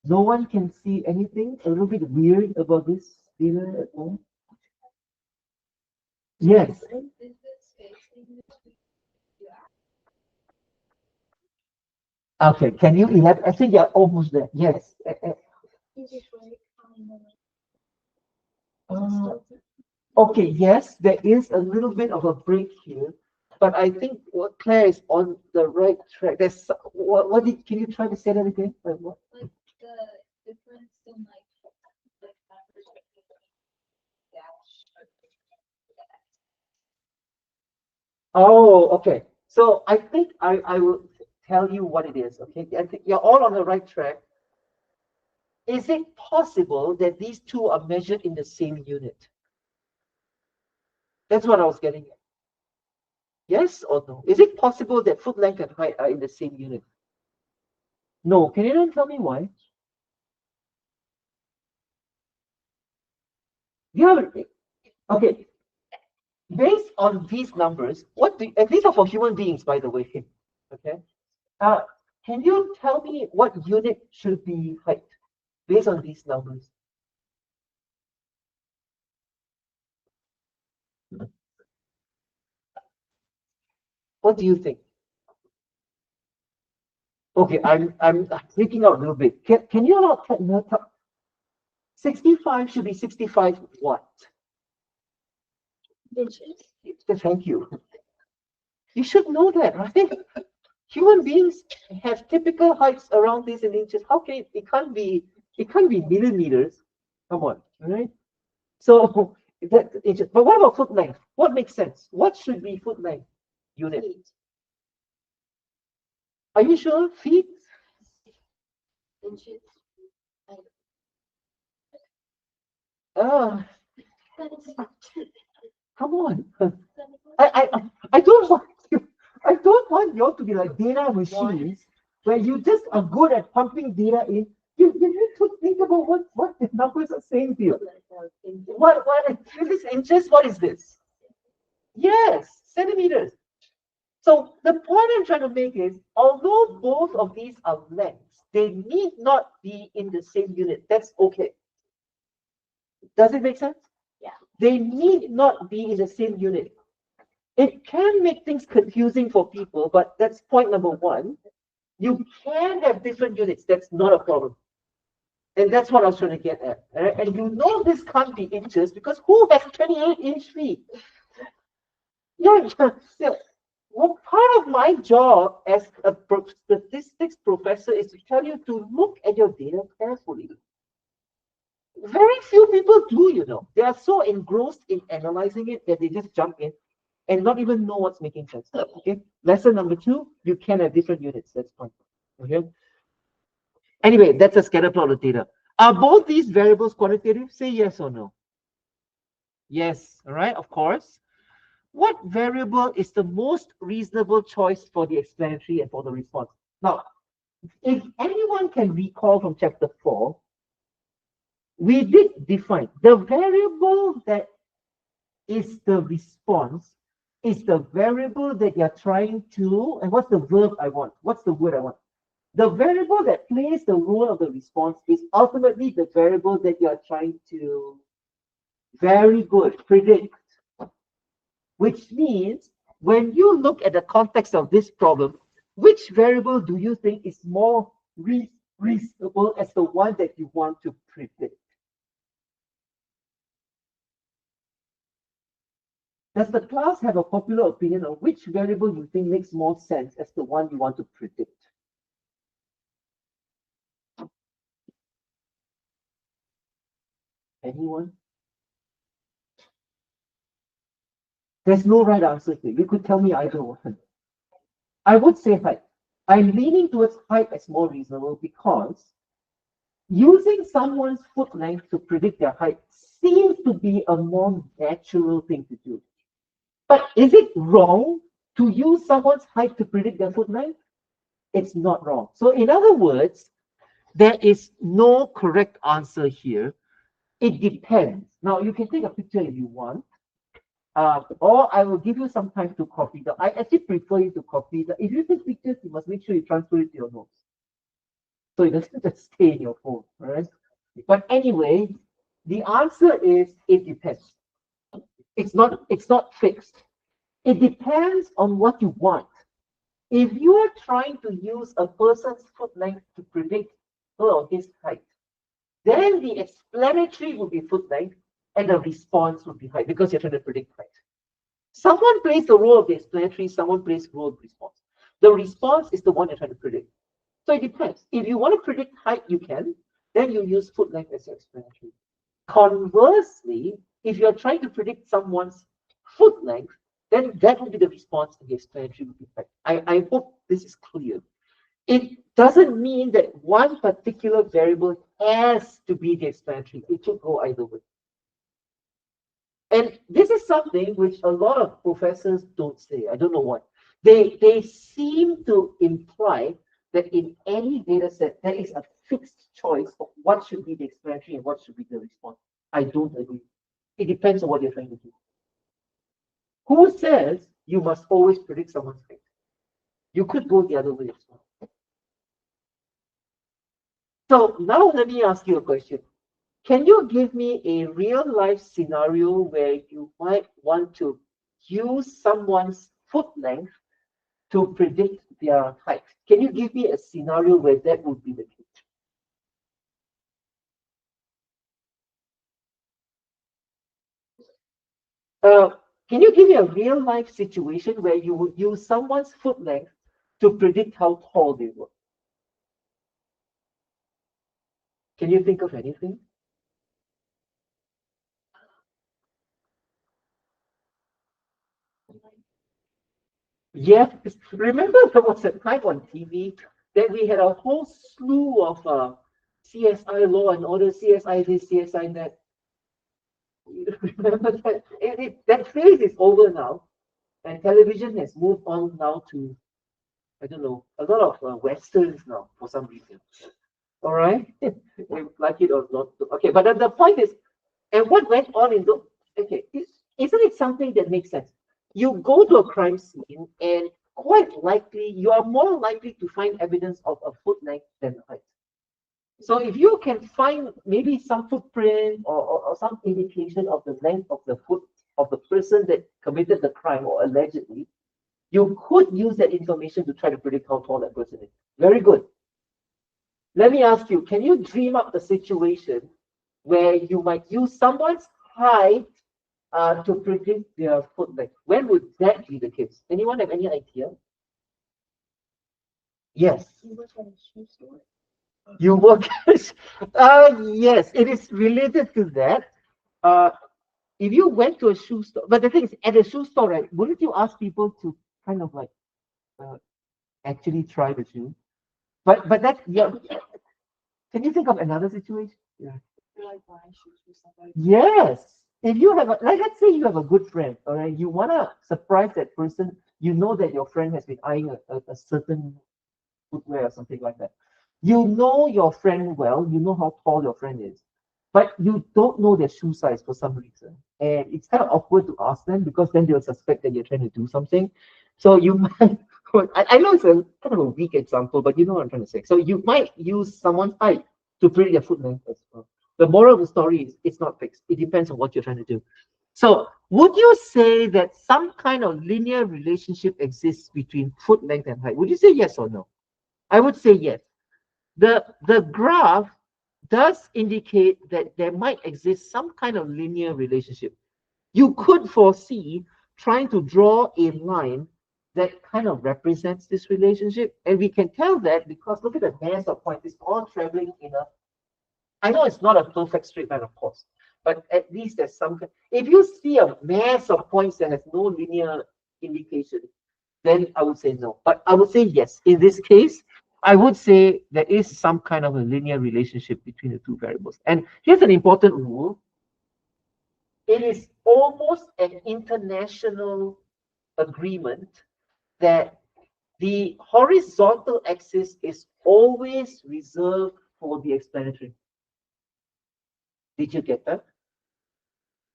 [SPEAKER 1] No one can see anything a little bit weird about this data at all? Yes. Okay. Can you elaborate? I think you're almost there. Yes. Uh, okay. Yes, there is a little bit of a break here, but I think what Claire is on the right track. What did, can you try to say that again? What? Oh, okay. So I think I will tell you what it is. Okay. I think you're all on the right track. Is it possible that these two are measured in the same unit? That's what I was getting at. Yes or no? Is it possible that foot length and height are in the same unit? No. Can anyone tell me why? Yeah. Okay. Based on these numbers, and these are for human beings, by the way. Okay. Uh, can you tell me what unit should be height based on these numbers? What do you think? Okay, I'm freaking out a little bit. Can you not 65 should be 65 what?
[SPEAKER 4] Inches.
[SPEAKER 1] Thank you. You should know that, right? Human beings have typical heights around this in inches. How can it can't be millimeters? Come on, all right? So that inches. But what about foot length? What makes sense? What should be foot length unit?
[SPEAKER 4] Feet.
[SPEAKER 1] Are you sure? Feet?
[SPEAKER 4] Inches.
[SPEAKER 1] Uh, come on. I don't want you. I don't want you all to be like data machines where you just are good at pumping data in. You need to think about what the numbers are saying to you. What is this inches? What is this? Yes, centimeters. So the point I'm trying to make is, although both of these are lengths, they need not be in the same unit. That's okay. Does it make sense?
[SPEAKER 4] Yeah.
[SPEAKER 1] They need not be in the same unit. It can make things confusing for people, but that's point number one. You can have different units. That's not a problem. And that's what I was trying to get at. Right? And you know this can't be inches because who has 28-inch feet? Yeah, yeah. Well, part of my job as a statistics professor is to tell you to look at your data carefully. Very few people do, you know. They are so engrossed in analyzing it that they just jump in and not even know what's making sense. Okay. Lesson number two, you can have different units. That's fine. Okay. Anyway, that's a scatter plot of data. Are both these variables quantitative? Say yes or no. Yes. All right. Of course. What variable is the most reasonable choice for the explanatory and for the response? Now, if anyone can recall from chapter 4, we did define the variable that is the response is the variable that you're trying to, and what's the verb I want? What's the word I want? The variable that plays the role of the response is ultimately the variable that you're trying to, very good, predict. Which means when you look at the context of this problem, which variable do you think is more reasonable as the one that you want to predict? Does the class have a popular opinion on which variable you think makes more sense as the one you want to predict? Anyone? There's no right answer here. You could tell me either one. I would say height. I'm leaning towards height as more reasonable because using someone's foot length to predict their height seems to be a more natural thing to do. But is it wrong to use someone's height to predict their foot length? It's not wrong. So in other words, there is no correct answer here. It depends. Now you can take a picture if you want, or I will give you some time to copy the. I actually prefer you to copy the. If you take pictures, you must make sure you transfer it to your notes, so it doesn't just stay in your phone, right? But anyway, the answer is it depends. It's not fixed. It depends on what you want. If you are trying to use a person's foot length to predict her or his height, then the explanatory would be foot length and the response would be height because you're trying to predict height. Someone plays the role of the explanatory, someone plays the role of the response. The response is the one you're trying to predict. So it depends. If you want to predict height, you can. Then you use foot length as your explanatory. Conversely, if you're trying to predict someone's foot length, then that will be the response and the explanatory will be height. I hope this is clear. It doesn't mean that one particular variable has to be the explanatory. It should go either way. And this is something which a lot of professors don't say. I don't know why. They seem to imply that in any data set, there is a fixed choice of what should be the explanatory and what should be the response. I don't agree. It depends on what you're trying to do. Who says you must always predict someone's height? You could go the other way as well. So now let me ask you a question. Can you give me a real life scenario where you might want to use someone's foot length to predict their height? Can you give me a scenario where that would be the case? Can you give me a real life situation where you would use someone's foot length to predict how tall they were? Can you think of anything? Yeah, remember there was a time on TV that we had a whole slew of CSI Law and Order, CSI this, CSI that. Remember that? That phase is over now, and television has moved on now to, I don't know, a lot of westerns now for some reason. All right, like it or not. Okay, but the point is, and what went on in the, okay, isn't it something that makes sense? You go to a crime scene, and quite likely you are more likely to find evidence of a foot length than height. So if you can find maybe some footprint or some indication of the length of the foot of the person that committed the crime or allegedly, you could use that information to try to predict how tall that person is. Very good. Let me ask you, can you dream up a situation where you might use someone's height to predict their foot length? When would that be the case? Anyone have any idea? Yes.
[SPEAKER 4] You work at a shoe store.
[SPEAKER 1] You work yes, it is related to that. Uh, if you went to a shoe store, but the thing is, at a shoe store, right, wouldn't you ask people to kind of like uh, actually try the shoe? But that, yeah. Can you think of another situation? Yeah.
[SPEAKER 2] You're like buying shoes for somebody.
[SPEAKER 1] Yes. If you have a, like, let's say you have a good friend, all right, you want to surprise that person, you know that your friend has been eyeing a certain footwear or something like that. You know your friend well, you know how tall your friend is, but you don't know their shoe size for some reason. And it's kind of awkward to ask them because then they'll suspect that you're trying to do something. So you might, I know it's a kind of a weak example, but you know what I'm trying to say. So you might use someone's height to predict their foot length as well. The moral of the story is it's not fixed. It depends on what you're trying to do. So would you say that some kind of linear relationship exists between foot length and height? Would you say yes or no? I would say yes. The graph does indicate that there might exist some kind of linear relationship. You could foresee trying to draw a line that kind of represents this relationship. And we can tell that because look at the mass of points. It's all traveling in a, I know it's not a perfect straight line, of course, but at least there's some, if you see a mass of points that has no linear indication, then I would say no. But I would say yes. In this case, I would say there is some kind of a linear relationship between the two variables. And here's an important rule. It is almost an international agreement that the horizontal axis is always reserved for the explanatory. Did you get that?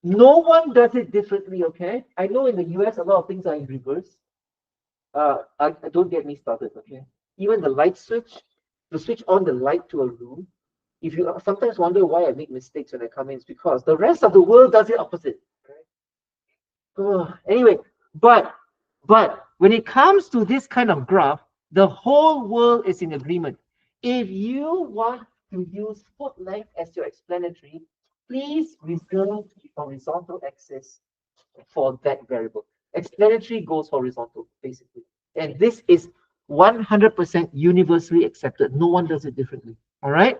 [SPEAKER 1] No one does it differently, okay? I know in the US, a lot of things are in reverse. Don't get me started, okay? Even the light switch, to switch on the light to a room, if you sometimes wonder why I make mistakes when I come in, it's because the rest of the world does it opposite. Anyway, but when it comes to this kind of graph, the whole world is in agreement. If you want to use foot length as your explanatory, please reserve the horizontal axis for that variable. Explanatory goes horizontal, basically. And this is 100% universally accepted. No one does it differently. All right.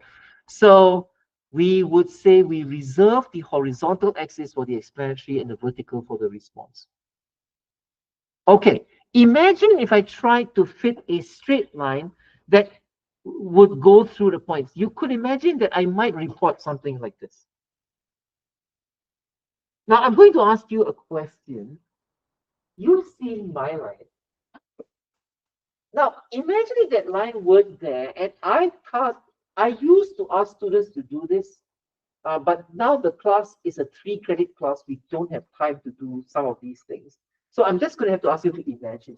[SPEAKER 1] So we would say we reserve the horizontal axis for the explanatory and the vertical for the response. Okay. Imagine if I tried to fit a straight line that would go through the points. You could imagine that I might report something like this. Now I'm going to ask you a question. You've seen my line. Now, imagine if that line weren't there, and I used to ask students to do this, but now the class is a 3-credit class. We don't have time to do some of these things. So I'm just going to have to ask you to imagine.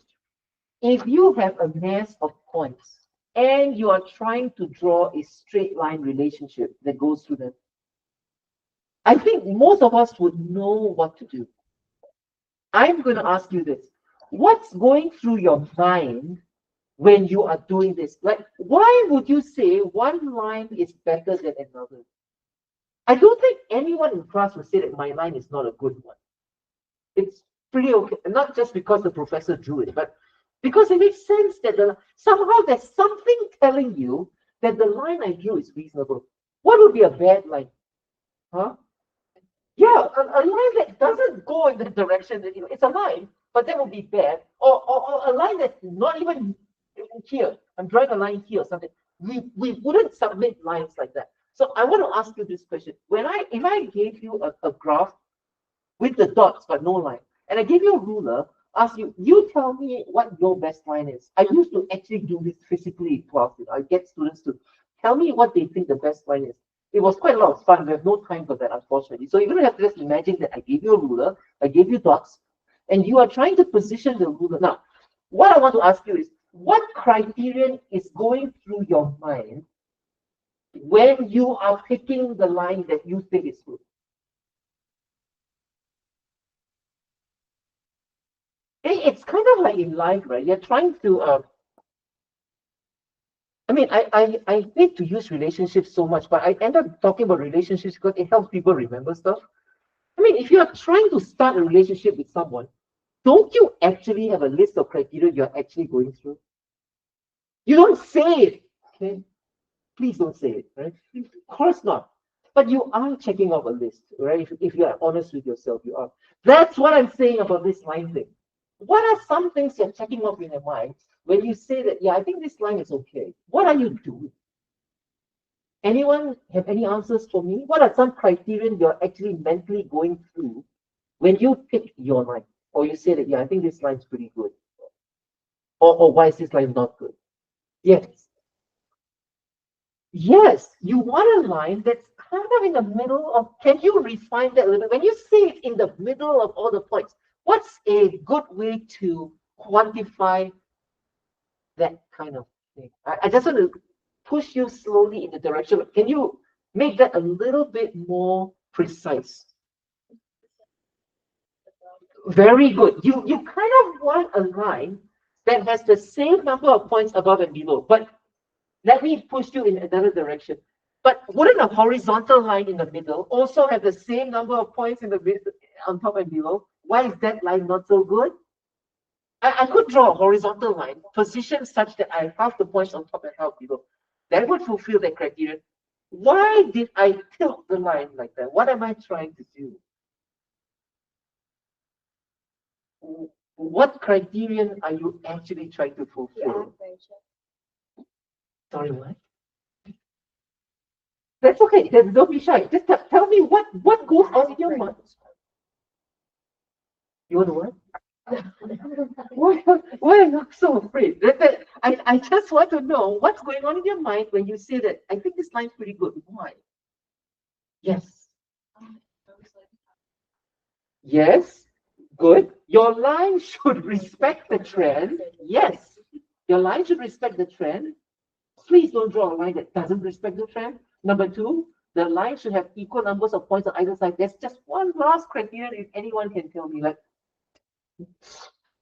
[SPEAKER 1] If you have a mass of points and you are trying to draw a straight line relationship that goes through them, I think most of us would know what to do. I'm going to ask you this. What's going through your mind when you are doing this? Like, why would you say one line is better than another? I don't think anyone in class would say that my line is not a good one. It's pretty okay, not just because the professor drew it, but because it makes sense that somehow there's something telling you that the line I drew is reasonable. What would be a bad line? Huh? Yeah, a line that doesn't go in the direction that, it's a line, but that would be bad. Or a line that's not even here. I'm drawing a line here or something. We wouldn't submit lines like that. So I want to ask you this question. If I gave you a graph with the dots but no line, and I give you a ruler, ask you, you tell me what your best line is. I used to actually do this physically in class. I get students to tell me what they think the best line is. It was quite a lot of fun. We have no time for that, unfortunately. So you're going to have to just imagine that I gave you a ruler, I gave you dots, and you are trying to position the ruler. Now, what I want to ask you is, what criterion is going through your mind when you are picking the line that you think is good? It's kind of like in life, right? You're trying to, I hate to use relationships so much, but I end up talking about relationships because it helps people remember stuff. I mean, if you are trying to start a relationship with someone, don't you actually have a list of criteria you're actually going through? You don't say it, okay? Please don't say it, right? Of course not. But you are checking off a list, right? If you are honest with yourself, you are. That's what I'm saying about this line thing. What are some things you're checking off in your mind when you say that, yeah, I think this line is okay? What are you doing? Anyone have any answers for me? What are some criterion you're actually mentally going through when you pick your line? Or you say that, yeah, I think this line's pretty good. Or why is this line not good? Yes. Yes, you want a line that's kind of in the middle of, can you refine that a little bit? When you say it in the middle of all the points, what's a good way to quantify that kind of thing? I just want to push you slowly in the direction. Can you make that a little bit more precise? Very good. You kind of want a line that has the same number of points above and below, but let me push you in another direction. But wouldn't a horizontal line in the middle also have the same number of points in the middle, on top and below? Why is that line not so good? I could draw a horizontal line positioned such that I have half the points on top and half below. That would fulfill that criteria. Why did I tilt the line like that? What am I trying to do? what criterion are you actually trying to fulfill? Sorry, what? That's okay. Don't be shy. Just tell me what goes on in your mind. You want to what? Why are you so afraid? I just want to know what's going on in your mind when you say that. I think this line's pretty good. Why? Yes. Yes. Good. Your line should respect the trend. Yes. Your line should respect the trend. Please don't draw a line that doesn't respect the trend. Number two, the line should have equal numbers of points on either side. There's just one last criterion if anyone can tell me.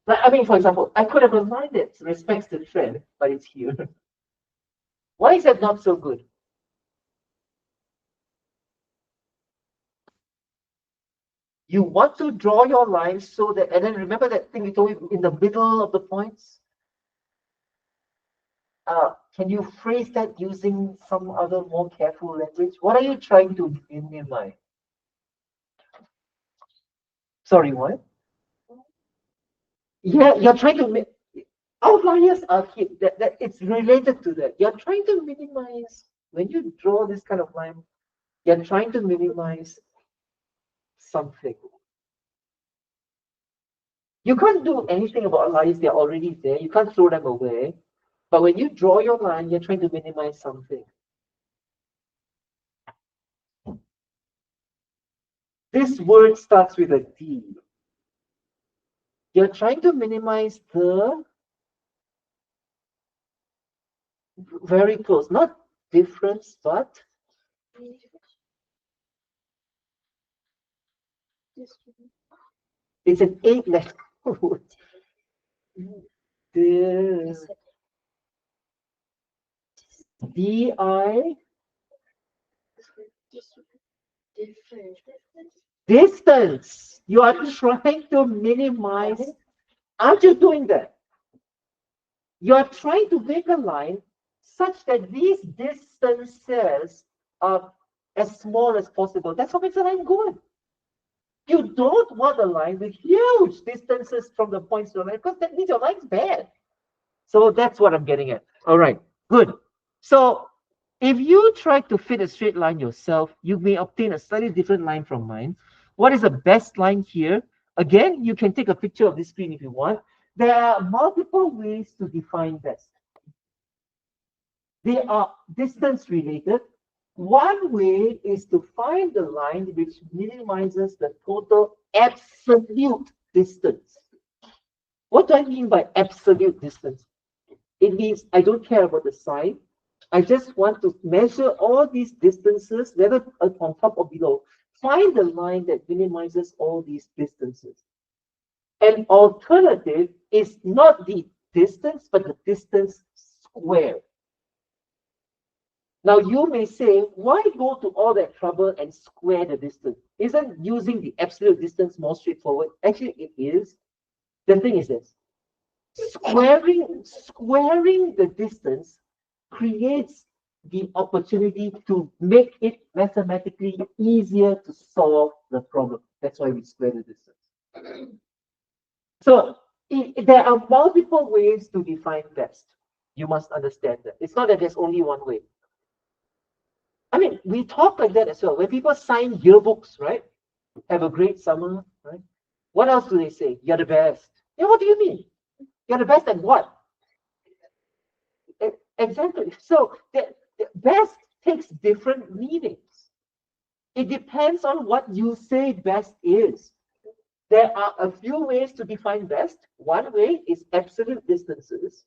[SPEAKER 1] I mean, for example, I could have a line that respects the trend, but it's here. Why is that not so good? You want to draw your line so that, and then remember that thing we told you in the middle of the points? Can you phrase that using some other more careful language? What are you trying to minimize? Sorry, what? Yeah, you're trying to outliers are here. That it's related to that. You're trying to minimize when you draw this kind of line. You're trying to minimize something. You can't do anything about outliers. They're already there. You can't throw them away. But when you draw your line, you're trying to minimize something. This word starts with a D. You're trying to minimize the very close, not difference, but it's an 8-letter word. D-I. Distance. You are trying to minimize. Aren't you doing that? You are trying to make a line such that these distances are as small as possible. That's what makes a line good. You don't want a line with huge distances from the points to the line because that means your line's bad. So that's what I'm getting at. All right, good. So if you try to fit a straight line yourself, you may obtain a slightly different line from mine. What is the best line here? Again, you can take a picture of this screen if you want. There are multiple ways to define best. They are distance related. One way is to find the line which minimizes the total absolute distance. What do I mean by absolute distance? It means I don't care about the sign. I just want to measure all these distances, whether on top or below. Find the line that minimizes all these distances. An alternative is not the distance, but the distance squared. Now you may say, why go to all that trouble and square the distance? Isn't using the absolute distance more straightforward? Actually, it is. The thing is this. Squaring the distance creates the opportunity to make it mathematically easier to solve the problem. That's why we square the distance. So there are multiple ways to define best. You must understand that. It's not that there's only one way. I mean, we talk like that as well. When people sign yearbooks, right? Have a great summer, right? What else do they say? You're the best. Yeah, what do you mean? You're the best at what? Exactly. So the best takes different meanings. It depends on what you say best is. There are a few ways to define best. One way is absolute distances.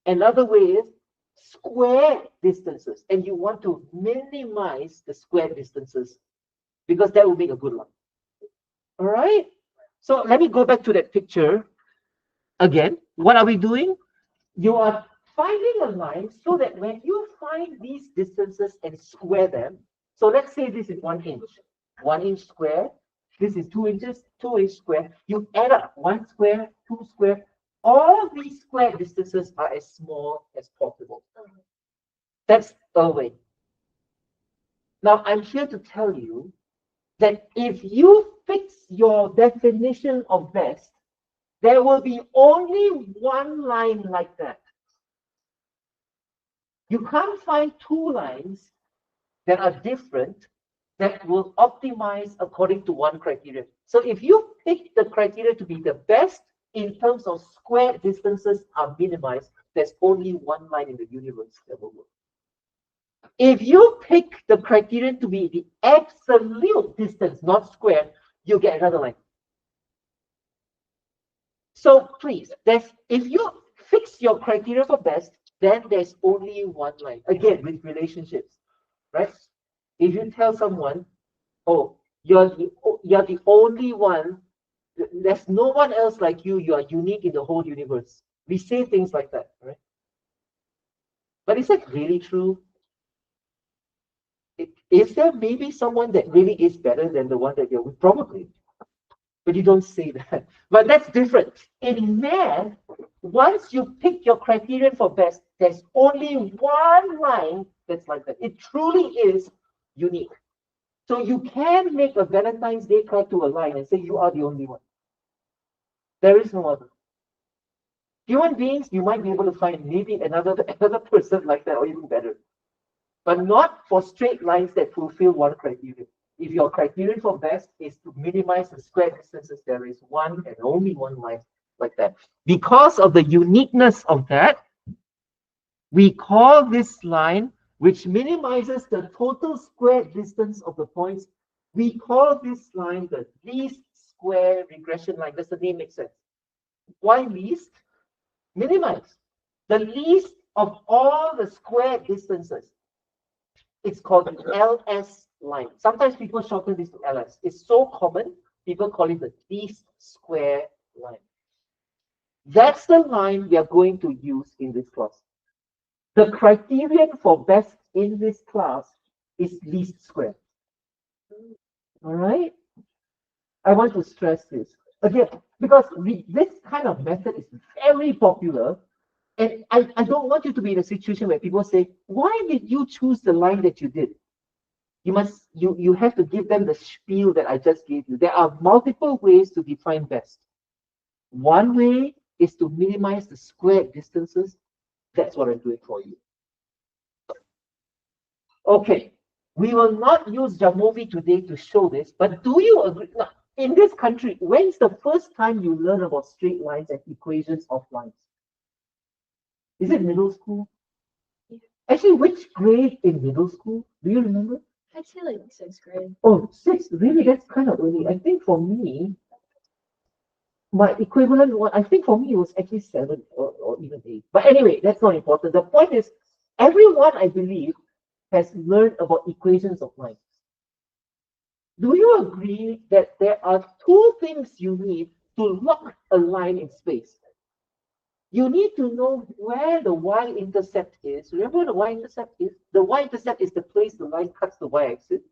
[SPEAKER 1] Another way is square distances. And you want to minimize the square distances because that will make a good line. All right. So let me go back to that picture again. What are we doing? You are finding a line so that when you find these distances and square them, so let's say this is 1 inch, 1 inch square, this is 2 inches, 2 inch square, you add up 1 square, 2 square, all these square distances are as small as possible. That's a way. Now I'm here to tell you that if you fix your definition of best There will be only one line like that. You can't find two lines that are different that will optimize according to one criteria. So if you pick the criteria to be the best in terms of square distances are minimized, there's only one line in the universe that will work. If you pick the criterion to be the absolute distance, not square, you get another line. So please, if you fix your criteria for best, then there's only one line. Again, with relationships, right? If you tell someone, oh, you're the only one, there's no one else like you, you are unique in the whole universe. We say things like that, right? But is that really true? Is there maybe someone that really is better than the one that you're with? Probably. But you don't say that. But that's different. In math, once you pick your criterion for best, there's only one line that's like that. It truly is unique. So you can make a Valentine's Day card to a line and say you are the only one. There is no other. Human beings, you might be able to find maybe another person like that or even better. But not for straight lines that fulfill one criterion. If your criterion for best is to minimize the square distances, there is one and only one line like that. Because of the uniqueness of that, we call this line, which minimizes the total square distance of the points, we call this line the least square regression line. Does the name make sense? Why least? Minimize. The least of all the square distances. It's called the LS line. Sometimes people shorten this to LS. It's so common, people call it the least square line. That's the line we are going to use in this class. The criterion for best in this class is least square. All right? I want to stress this. Again, because this kind of method is very popular. And I don't want you to be in a situation where people say, why did you choose the line that you did? You have to give them the spiel that I just gave you. There are multiple ways to define best. One way is to minimize the square distances. That's what I'm doing for you. Okay, we will not use Jamovi today to show this, but do you agree? Now, in this country, when's the first time you learn about straight lines and equations of lines? Is it middle school?
[SPEAKER 4] Yeah.
[SPEAKER 1] Actually, which grade in middle school? Do you remember?
[SPEAKER 4] I'd say like sixth grade.
[SPEAKER 1] Oh, sixth. Really? That's kind of early. I think for me, my equivalent one, I think for me, it was actually 7 or even 8. But anyway, that's not important. The point is, everyone, I believe, has learned about equations of lines. Do you agree that there are two things you need to lock a line in space? You need to know where the y-intercept is. Remember what the y-intercept is? The y-intercept is the place the line cuts the y-axis.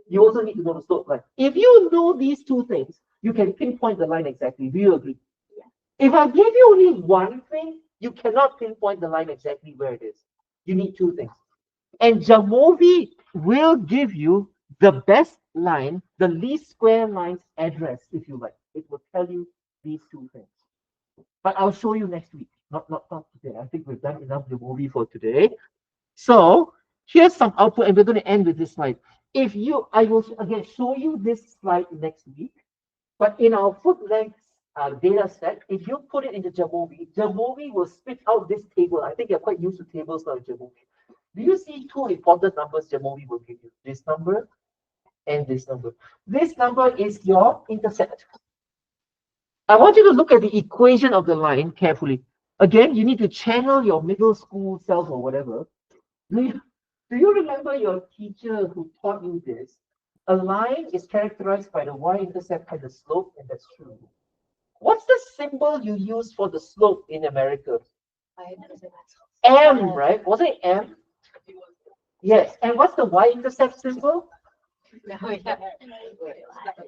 [SPEAKER 1] You also need to know the slope line. If you know these two things, you can pinpoint the line exactly. Do you agree? Yeah. If I give you only one thing, you cannot pinpoint the line exactly where it is. You need two things. And Jamovi will give you the best line, the least square line's address, if you like. It will tell you these two things. But I'll show you next week, not today. I think we've done enough Jamovi for today. So here's some output, and we're going to end with this slide. I will again show you this slide next week. But in our foot length data set, if you put it into Jamovi, Jamovi will spit out this table. I think you're quite used to tables now in Jamovi. Do you see two important numbers Jamovi will give you? This number and this number. This number is your intercept. I want you to look at the equation of the line carefully. Again, you need to channel your middle school self or whatever. Do you remember your teacher who taught you this? A line is characterized by the y-intercept and the slope, and that's true. What's the symbol you use for the slope in America? M, right? Was it M? Yes. And what's the y-intercept symbol?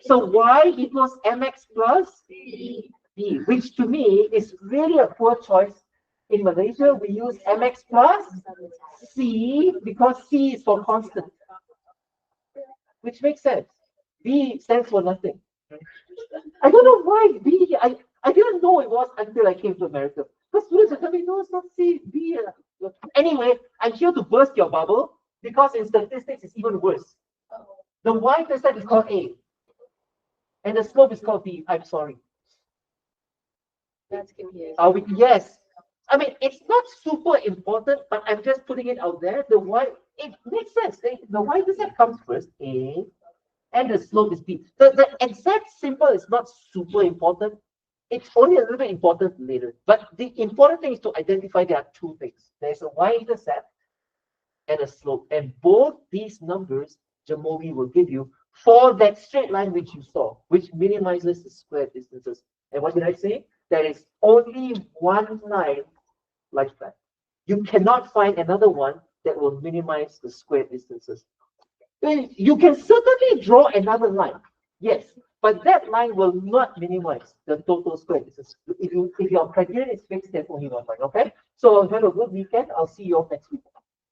[SPEAKER 1] So y equals mx plus b, which to me is really a poor choice. In Malaysia, we use mx plus c because c is for constant, which makes sense. B stands for nothing. I don't know why B. I didn't know it was until I came to America. Because students are telling me, no, it's not C, B. Anyway, I'm here to burst your bubble because in statistics it's even worse. The y-intercept is called A, and the slope is called B. I'm sorry.
[SPEAKER 4] That's confusing.
[SPEAKER 1] Are we? Yes. I mean, it's not super important, but I'm just putting it out there. The y, it makes sense. The y-intercept comes first, A, and the slope is B. The exact symbol is not super important. It's only a little bit important later. But the important thing is to identify there are two things. There's a y-intercept and a slope. And both these numbers, Jamovi will give you for that straight line which you saw, which minimizes the square distances. And what did I say? There is only one line like that. You cannot find another one that will minimize the square distances. You can certainly draw another line, yes, but that line will not minimize the total square distance. If your criterion is fixed, there's only one line, okay? So have a good weekend. I'll see you all next week.